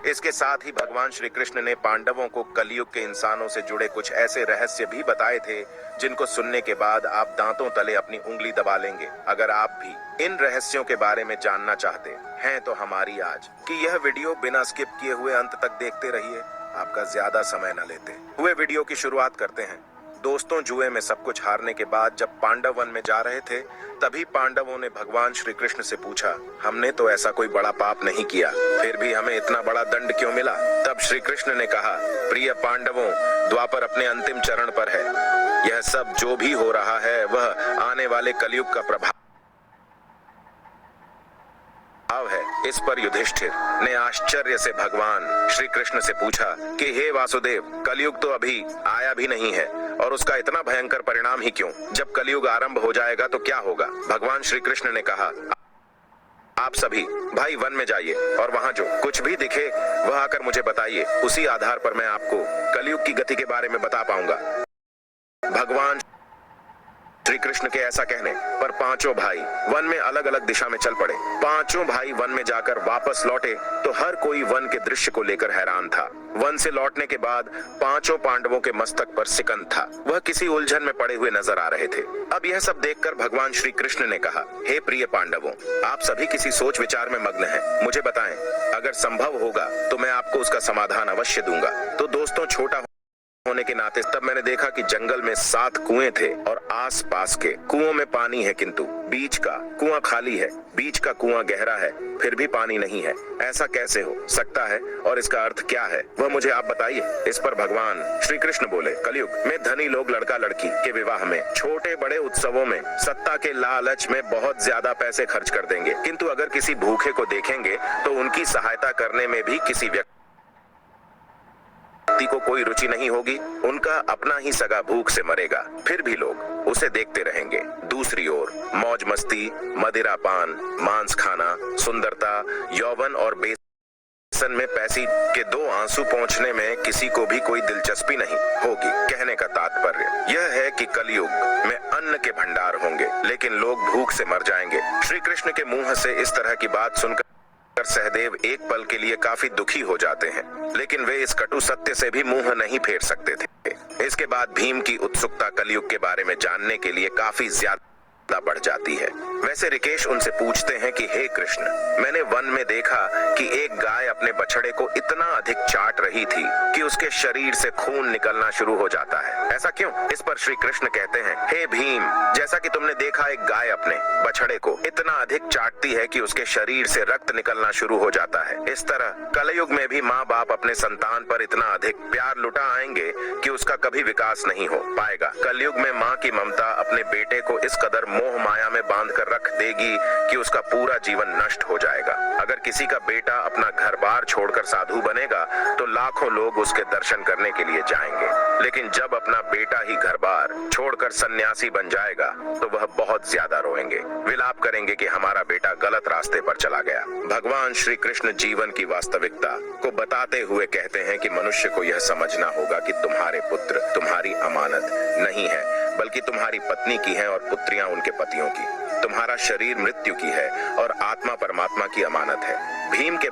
इसके साथ ही भगवान श्री कृष्ण ने पांडवों को कलयुग के इंसानों से जुड़े कुछ ऐसे रहस्य भी बताए थे जिनको सुनने के बाद आप दांतों तले अपनी उंगली दबा लेंगे। अगर आप भी इन रहस्यों के बारे में जानना चाहते हैं तो हमारी आज की यह वीडियो बिना स्किप किए हुए अंत तक देखते रहिए। आपका ज्यादा समय न लेते हुए वीडियो की शुरुआत करते हैं। दोस्तों, जुए में सब कुछ हारने के बाद जब पांडव वन में जा रहे थे तभी पांडवों ने भगवान श्री कृष्ण से पूछा, हमने तो ऐसा कोई बड़ा पाप नहीं किया, फिर भी हमें इतना बड़ा दंड क्यों मिला? तब श्री कृष्ण ने कहा, प्रिय पांडवों, द्वापर अपने अंतिम चरण पर है। यह सब जो भी हो रहा है वह आने वाले कलयुग का प्रभाव है। इस पर युधिष्ठिर ने आश्चर्य से भगवान श्री कृष्ण से पूछा कि हे वासुदेव, कलयुग तो अभी आया भी नहीं है और उसका इतना भयंकर परिणाम ही क्यों? जब कलयुग आरंभ हो जाएगा तो क्या होगा? भगवान श्री कृष्ण ने कहा, आप सभी भाई वन में जाइए और वहां जो कुछ भी दिखे वह आकर मुझे बताइए। उसी आधार पर मैं आपको कलयुग की गति के बारे में बता पाऊंगा। भगवान श्री कृष्ण के ऐसा कहने पर पांचों भाई वन में अलग अलग दिशा में चल पड़े। पांचों भाई वन में जाकर वापस लौटे तो हर कोई वन के दृश्य को लेकर हैरान था। वन से लौटने के बाद पांचों पांडवों के मस्तक पर सिकंद था। वह किसी उलझन में पड़े हुए नजर आ रहे थे। अब यह सब देखकर भगवान श्री कृष्ण ने कहा, हे प्रिय पांडवों, आप सभी किसी सोच विचार में मग्न हैं। मुझे बताएं, अगर संभव होगा तो मैं आपको उसका समाधान अवश्य दूंगा। तो दोस्तों, छोटा होने के नाते तब मैंने देखा कि जंगल में 7 कुएं थे और आस-पास के कुओं में पानी है, किंतु बीच का कुआं खाली है। बीच का कुआं गहरा है, फिर भी पानी नहीं है। ऐसा कैसे हो सकता है और इसका अर्थ क्या है, वह मुझे आप बताइए। इस पर भगवान श्री कृष्ण बोले, कलयुग में धनी लोग लड़का लड़की के विवाह में, छोटे बड़े उत्सवों में, सत्ता के लालच में बहुत ज्यादा पैसे खर्च कर देंगे, किंतु अगर किसी भूखे को देखेंगे तो उनकी सहायता करने में भी किसी व्यक्ति को कोई रुचि नहीं होगी। उनका अपना ही सगा भूख से मरेगा, फिर भी लोग उसे देखते रहेंगे। दूसरी ओर मौज मस्ती, मदिरा पान, मांस खाना, सुंदरता, यौवन और बेसन में पैसे के 2 आंसू पहुंचने में किसी को भी कोई दिलचस्पी नहीं होगी। कहने का तात्पर्य यह है कि कलयुग में अन्न के भंडार होंगे लेकिन लोग भूख से मर जाएंगे। श्री कृष्ण के मुंह से इस तरह की बात सुनकर सहदेव एक पल के लिए काफी दुखी हो जाते हैं, लेकिन वे इस कटु सत्य से भी मुंह नहीं फेर सकते थे। इसके बाद भीम की उत्सुकता कलयुग के बारे में जानने के लिए काफी ज्यादा बढ़ जाती है। वैसे ऋकेश उनसे पूछते हैं कि हे कृष्ण, मैंने वन में देखा कि एक गाय अपने बछड़े को इतना अधिक चाट रही थी कि उसके शरीर से खून निकलना शुरू हो जाता है, ऐसा क्यों? इस पर श्री कृष्ण कहते हैं, हे भीम, जैसा कि तुमने देखा एक गाय अपने बछड़े को इतना अधिक चाटती है कि उसके शरीर से रक्त निकलना शुरू हो जाता है, इस तरह कलयुग में भी माँ बाप अपने संतान पर इतना अधिक प्यार लुटा आएंगे कि उसका कभी विकास नहीं हो पाएगा। कलयुग में माँ की ममता अपने बेटे को इस कदर मोह माया में बांध कर रख देगी कि उसका पूरा जीवन नष्ट हो जाएगा। अगर किसी का बेटा अपना घर बार छोड़कर साधु बनेगा तो लाखों लोग उसके दर्शन करने के लिए जाएंगे, लेकिन जब अपना बेटा ही घर बार छोड़कर सन्यासी बन जाएगा तो वह बहुत ज्यादा रोएंगे, विलाप करेंगे कि हमारा बेटा गलत रास्ते पर चला गया। भगवान श्री कृष्ण जीवन की वास्तविकता को बताते हुए कहते हैं कि मनुष्य को यह समझना होगा कि तुम्हारे पुत्र तुम्हारी अमानत नहीं है, बल्कि तुम्हारी पत्नी की है और पुत्रियां उनके पतियों की। तुम्हारा शरीर मृत्यु की है और आत्मा परमात्मा की अमानत है। भीम के